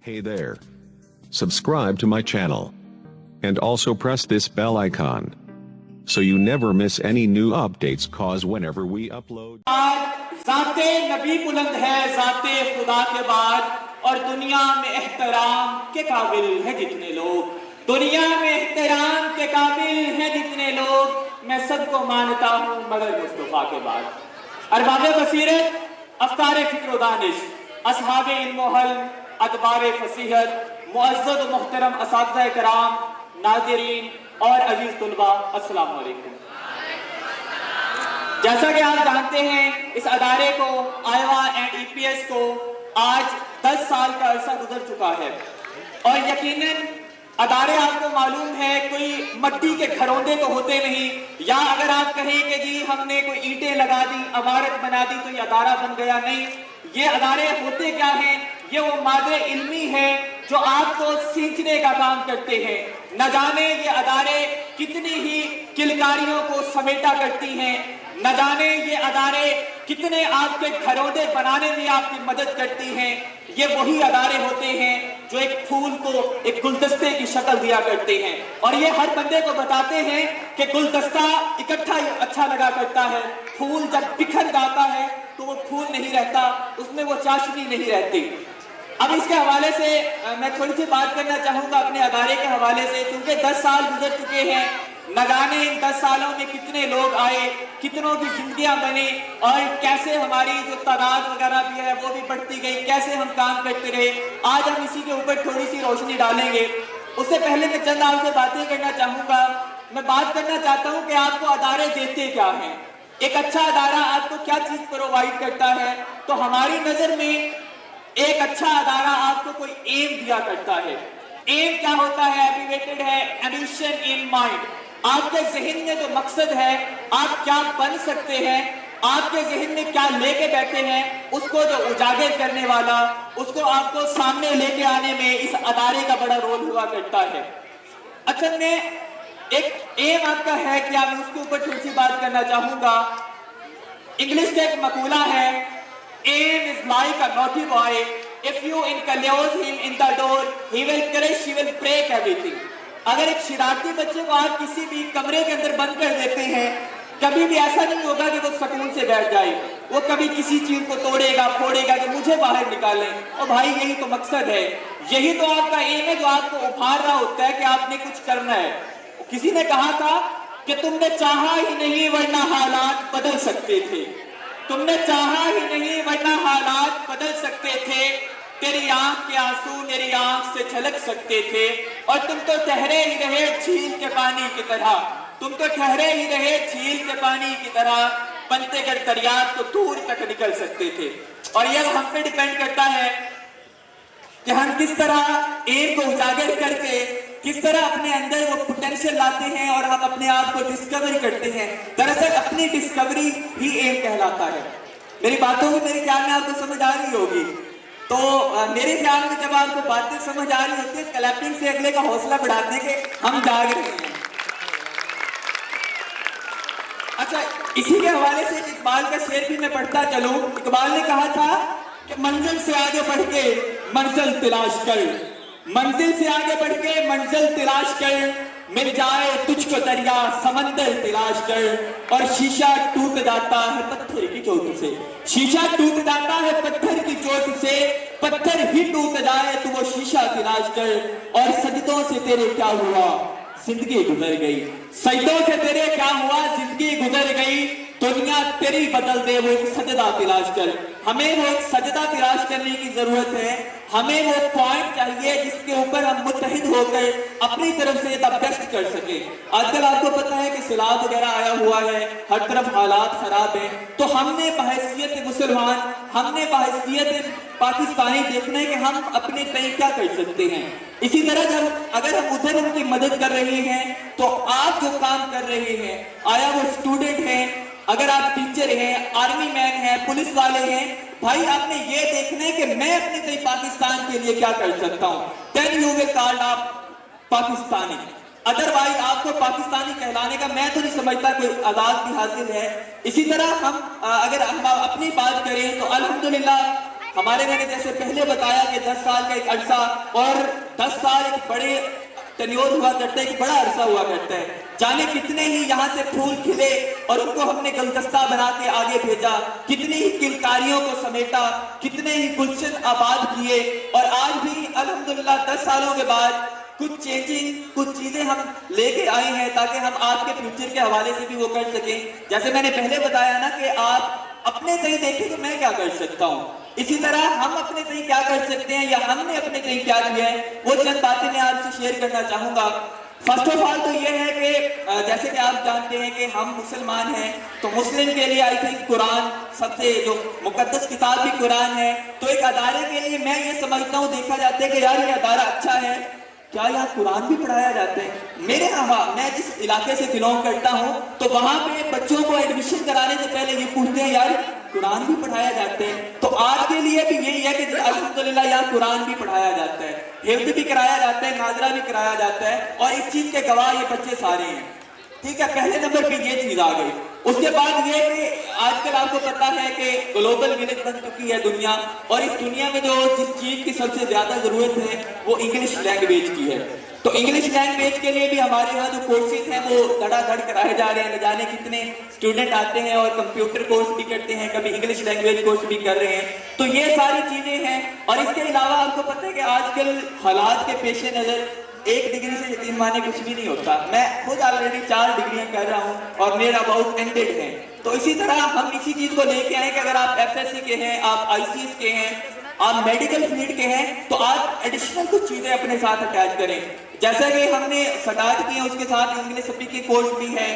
Hey there. Subscribe to my channel. And also press this bell icon. So you never miss any new updates cause whenever we upload. ذاتے نبی بلند ہے ذاتے خدا کے بعد اور دنیا میں احترام کے قابل ہے جتنے لوگ دنیا میں احترام کے قابل ہیں جتنے لوگ میں سب کو مانتا ہوں مگر مصطفیٰ کے بعد ارباب بصیرت افکار فکر و دانش اصحاب علم و حلم ادبار فصیحت معزز و محترم اساتذہ کرام ناظرین اور عزیز طلباء السلام علیکم جیسا کہ آپ جانتے ہیں اس ادارے کو Iowa and E P S کو آج 10 سال کا عرصہ گزر چکا ہے اور یقیناً ادارے آپ کو معلوم ہے کوئی مٹی کے گھروندے تو ہوتے نہیں یا اگر آپ کہیں کہ جی ہم نے کوئی اینٹیں لگا دی عمارت بنا دی تو یہ ادارہ بن گیا نہیں یہ ادارے ہوتے کیا ہیں یہ وہ مادہ علمی ہے جو آپ کو سینچنے کا کام کرتے ہیں نہ جانے یہ ادارے کتنی ہی کلکاریوں کو سمیٹا کرتی ہیں نہ جانے یہ ادارے کتنے آپ کے گھروندے بنانے میں آپ کی مدد کرتی ہیں یہ وہی ادارے ہوتے ہیں جو ایک پھول کو ایک گلدستے کی شکل دیا کرتے ہیں اور یہ ہر بندے کو بتاتے ہیں کہ گلدستہ اکٹھا اچھا لگا کرتا ہے پھول جب بکھر جاتا ہے تو وہ پھول نہیں رہتا اس میں وہ چاشنی نہیں رہتی اب اس کے حوالے سے میں تھوڑی سی بات کرنا چاہوں گا اپنے ادارے کے حوالے سے کیونکہ 10 سال گزر چکے ہیں نہ جانے ان 10 سالوں میں کتنے لوگ آئے کتنوں کی زندگیاں بنی اور کیسے ہماری جو تعداد وغیرہ بھی ہے وہ بھی بڑھتی گئی کیسے ہم کام کرتے رہے آج ہم اسی کے اوپر تھوڑی سی روشنی ڈالیں گے اس سے پہلے میں چند آپ سے باتیں کرنا چاہوں گا میں بات کرنا چاہتا ہوں کہ آپ کو ادارے دیتے کیا ہیں ایک اچھا ادارہ آپ کو کیا چیز پرووائڈ کرتا ہے تو ہماری نظر میں ایک اچھا ادارہ آپ کو کوئی ایم دیا کرتا ہے ایم کیا ہوتا ہے ایبیویٹڈ ہے ایمبیشن ان مائنڈ آپ کے ذہن میں جو مقصد ہے آپ کیا بن سکتے ہیں آپ کے ذہن میں کیا لے کے بیٹھے ہیں اس کو جو اجاگر کرنے والا اس کو آپ کو سامنے لے کے آنے میں اس ادارے کا بڑا رول ہوا کرتا ہے اصل میں ایک ایم آپ کا ہے کہ آپ اس کے اوپر تھوڑی سی بات کرنا چاہوں گا انگلش کا ایک مقولہ ہے aim is like a naughty boy if you enclose him in the door he will crush he will break everything اگر ایک شرارتی بچے کو آپ کسی بھی کمرے کے اندر بند کر دیتے ہیں کبھی بھی ایسا نہیں ہوگا کہ وہ سکون سے بیٹھ جائے وہ کبھی کسی چیز کو توڑے گا پھوڑے گا کہ مجھے باہر نکالیں اور بھائی یہی تو مقصد ہے یہی تو آپ کا ایم ہے جو آپ کو ابھار رہا ہوتا ہے کہ آپ نے کچھ کرنا ہے کسی نے کہا تھا کہ تم نے چاہا ہی نہیں ورنہ حالات بدل سکتے تھے تم نے چاہا ہی نہیں ورنہ حالات بدل سکتے تھے تیری آنکھ کے آنسو میری آنکھ سے جھلک سکتے تھے اور تم تو ٹھہرے ہی رہے جھیل کے پانی کی طرح تم تو ٹھہرے ہی رہے جھیل کے پانی کی طرح بنتے گر دریات کو دور تک نکل سکتے تھے اور یہ ہم پہ ڈیپینڈ کرتا ہے کہ ہم کس طرح ایم کو اجاگر کر کے کس طرح اپنے اندر وہ پوٹینشل لاتے ہیں اور ہم اپنے آپ کو ڈسکور کرتے ہیں دراصل اپنی ڈسکوری ہی ایم کہلاتا ہے میری باتوں میں میرے خیال میں آپ کو سمجھ آ رہی ہوگی تو میرے خیال میں جب آپ کو باتیں سمجھ آ رہی ہوتی ہیں کلیپنگ سے اگلے کا حوصلہ بڑھاتے کہ ہم جاگ رہے ہیں اچھا اسی کے حوالے سے اقبال کا شعر بھی میں پڑھتا چلوں اقبال نے کہا تھا کہ منزل سے آگے بڑھ کے منزل تلاش کر منزل سے آگے بڑھ کے منزل تلاش کر مل جائے تجھ کو دریا سمندر تلاش کر اور شیشہ ٹوٹ جاتا ہے پتھر کی چوٹ سے شیشہ ٹوٹ جاتا ہے پتھر کی چوٹ سے پتھر ہی ٹوٹ جائے تو وہ شیشہ تلاش کر اور سجدوں سے تیرے کیا ہوا زندگی گزر گئی سجدوں سے تیرے کیا ہوا زندگی گزر گئی دنیا تیری بدل دے وہ ایک سجدہ تلاش کر ہمیں وہ ایک سجدہ تلاش کرنے کی ضرورت ہے ہمیں وہ پوائنٹ چاہیے جس کے اوپر ہم متحد ہو کر اپنی طرف سے دا بیسٹ کر سکیں آج کل آپ کو پتہ ہے کہ سیلاب وغیرہ آیا ہوا ہے ہر طرف حالات خراب ہیں تو ہم نے بحیثیت مسلمان ہم نے بحیثیت پاکستانی دیکھنا ہے کہ ہم اپنے تئیں کیا کر سکتے ہیں اسی طرح جب اگر ہم ادھر ان کی مدد کر رہے ہیں تو آپ جو کام کر رہے ہیں آیا وہ اسٹوڈنٹ ہیں اگر آپ ٹیچر ہیں آرمی مین ہیں پولیس والے ہیں بھائی آپ نے یہ دیکھنا ہے کہ میں اپنے تئیں پاکستان کے لیے کیا کر سکتا ہوں then you will call up Pakistani otherwise آپ کو پاکستانی کہلانے کا میں تو نہیں سمجھتا کوئی آزاد بھی حاصل ہے اسی طرح ہم اگر ہم اپنی بات کریں تو الحمدللہ ہمارے میں نے جیسے پہلے بتایا کہ 10 سال کا ایک عرصہ اور 10 سال ایک بڑے ٹینیور ہوا کرتا ہے، ایک بڑا عرصہ ہوا کرتا ہے. جانے کتنے ہی یہاں سے پھول کھلے اور ان کو ہم نے گلدستہ بنا کے آگے بھیجا، کتنی ہی کلکاریوں کو سمیٹا، کتنے ہی گلشن آباد کیے، اور آج بھی الحمدللہ 10 سالوں کے بعد کچھ چینجنگ، کچھ چیزیں ہم لے کے آئے ہیں تاکہ ہم آپ کے فیوچر کے حوالے سے بھی وہ کر سکیں. جیسے میں نے پہلے بتایا نا کہ آپ اپنے تئیں دیکھیں کہ میں کیا کر سکتا ہوں، اسی طرح ہم اپنے تئیں کیا کر سکتے ہیں یا ہم نے اپنے تئیں کیا کیا ہے، وہ چند باتیں میں آپ سے شیئر کرنا چاہوں گا. فرسٹ آف آل تو یہ ہے کہ جیسے کہ آپ جانتے ہیں کہ ہم مسلمان ہیں، تو مسلم کے لیے آئی تھنک قرآن سب سے جو مقدس کتاب بھی قرآن ہے. تو ایک ادارے کے لیے میں یہ سمجھتا ہوں، دیکھا جاتا ہے کہ یار یہ ادارہ اچھا ہے، کیا یہاں قرآن بھی پڑھایا جاتا ہے. میرے یہاں میں جس علاقے سے بلونگ کرتا ہوں تو وہاں پہ بچوں کو ایڈمیشن کرانے سے پہلے یہ پوچھتے ہیں یار قرآن بھی پڑھایا جاتا ہے. تو آج کے لیے بھی یہی ہے کہ الحمدللہ یہاں قرآن بھی پڑھایا جاتا ہے، حفظ بھی کرایا جاتا ہے، ناظرہ بھی کرایا جاتا ہے، اور اس چیز کے گواہ یہ بچے سارے ہیں. ٹھیک ہے، پہلے نمبر پہ یہ چیز آ گئی. اس کے بعد یہ کہ آج کل آپ کو پتا ہے کہ گلوبل ولیج بن چکی ہے دنیا، اور اس دنیا میں جو جس چیز کی سب سے زیادہ ضرورت ہے وہ انگلش لینگویج کی ہے. تو انگلش لینگویج کے لیے بھی ہمارے یہاں جو کورسز ہیں وہ دھڑا دھڑ کرائے جا رہے ہیں. نہ جانے کتنے اسٹوڈنٹ آتے ہیں اور کمپیوٹر کورس بھی کرتے ہیں، کبھی انگلش لینگویج کورس بھی کر رہے ہیں. تو یہ ساری چیزیں ہیں. اور اس کے علاوہ آپ کو پتہ ہے کہ آج کل حالات کے پیش نظر ایک ڈگری سے یقین مانے کچھ بھی نہیں ہوتا. میں خود آلریڈی 4 ڈگریاں کر رہا ہوں اور میرا اباؤٹ اینڈڈ ہے. تو اسی طرح ہم اسی چیز کو لے کے آئے کہ اگر آپ ایف ایس سی کے ہیں، آپ آئی سی ایس کے ہیں، آپ میڈیکل فیلڈ کے ہیں، تو آپ ایڈیشنل کچھ چیزیں اپنے ساتھ اٹیچ کریں. جیسا کہ ہم نے سٹارٹ کی ہے، اس کے ساتھ انگلش اسپیکنگ کورس بھی ہے،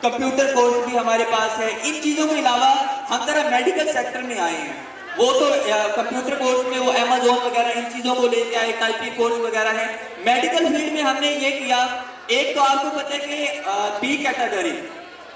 کمپیوٹر کورس بھی ہمارے پاس ہے. ان چیزوں کے علاوہ ہم ذرا میڈیکل سیکٹر میں آئے ہیں. وہ تو کمپیوٹر کورس میں وہ ایمیزون وغیرہ ان چیزوں کو لے کے آئے، ٹائپنگ کورس وغیرہ ہے. میڈیکل فیلڈ میں ہم نے یہ کیا، ایک تو آپ کو پتہ ہے کہ بی کیٹیگری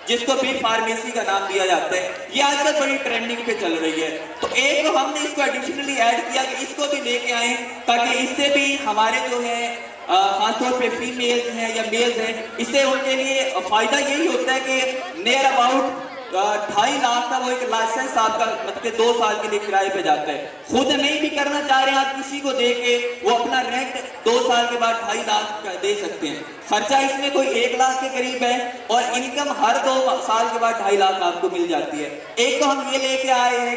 جس کو بی فارمیسی کا نام دیا جاتا ہے، یہ آج کل بڑی ٹرینڈنگ پہ چل رہی ہے. تو ایک تو ہم نے اس کو ایڈیشنلی ایڈ کیا کہ اس کو بھی لے کے آئیں تاکہ اس سے بھی ہمارے جو ہے خاص طور پہ فیمیلز ہیں یا میلز ہیں، اس سے ان کے لیے فائدہ یہی ہوتا ہے کہ نیئر اباؤٹ 2.5 لاکھ کا وہ ایک لائسنس آپ کا مطلب کہ 2 سال کے لیے کرائے پہ جاتا ہے. خود نہیں بھی کرنا چاہ رہے ہیں آپ کسی کو دے کے، وہ اپنا رینٹ 2 سال کے بعد 2.5 لاکھ کا دے سکتے ہیں. خرچہ اس میں کوئی 1 لاکھ کے قریب ہے اور انکم ہر 2 سال کے بعد 2.5 لاکھ آپ کو مل جاتی ہے. ایک تو ہم یہ لے کے آئے ہیں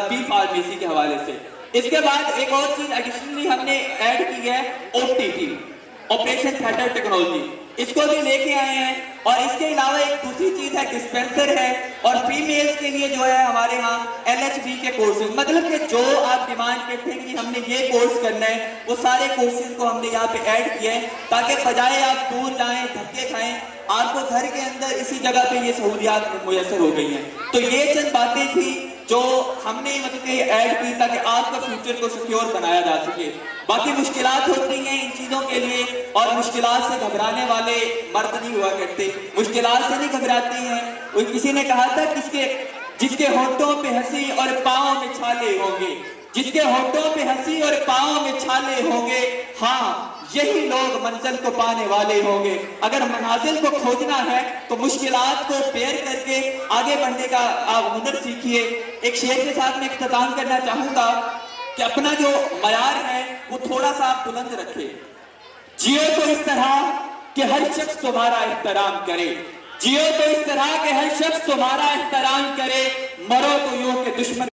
بی فارمیسی کے حوالے سے. اس کے بعد ایک اور چیز ایڈیشنلی ہم نے ایڈ کی ہے O T T, operation theatre technology. اس کو بھی لے کے آئے ہیں. اور اس کے علاوہ ایک دوسری چیز ہے ڈسپینسر ہے، اور فیمیلز کے لیے جو ہے ہمارے ہاں ایل ایچ بی کے کورسز، مطلب کہ جو آپ ڈیمانڈ کرتے ہیں کہ ہم نے یہ کورس کرنا ہے، وہ سارے کورسز کو ہم نے یہاں پہ ایڈ کیا ہے تاکہ بجائے آپ دور جائیں دھکے کھائیں، آپ کو گھر کے اندر اسی جگہ پہ یہ سہولیات میسر ہو گئی ہیں. تو یہ چند باتیں تھیں جو ہم نے مطلب کہ ایڈ کی تاکہ آپ کا فیوچر کو سیکیور بنایا جا سکے. باقی مشکلات ہوتی ہیں ان چیزوں کے لیے، اور مشکلات سے گھبرانے والے مرد نہیں ہوا کرتے، مشکلات سے نہیں گھبراتے ہیں. کسی نے کہا تھا جس کے ہونٹوں پہ ہنسی اور پاؤں میں چھالے ہوں گے، جس کے ہونٹوں پہ ہنسی اور پاؤں میں چھالے ہوں گے، ہاں یہی لوگ منزل کو پانے والے ہوں گے. اگر منازل کو کھوجنا ہے تو مشکلات کو بیئر کر کے آگے بڑھنے کا آپ ہنر سیکھیے. ایک شعر کے ساتھ میں اختتام کرنا چاہوں گا کہ اپنا جو معیار ہے وہ تھوڑا سا آپ بلند رکھے. جیو تو اس طرح کہ ہر شخص تمہارا احترام کرے، جیو تو اس طرح کہ ہر شخص تمہارا احترام کرے، مرو تو یوں کہ دشمن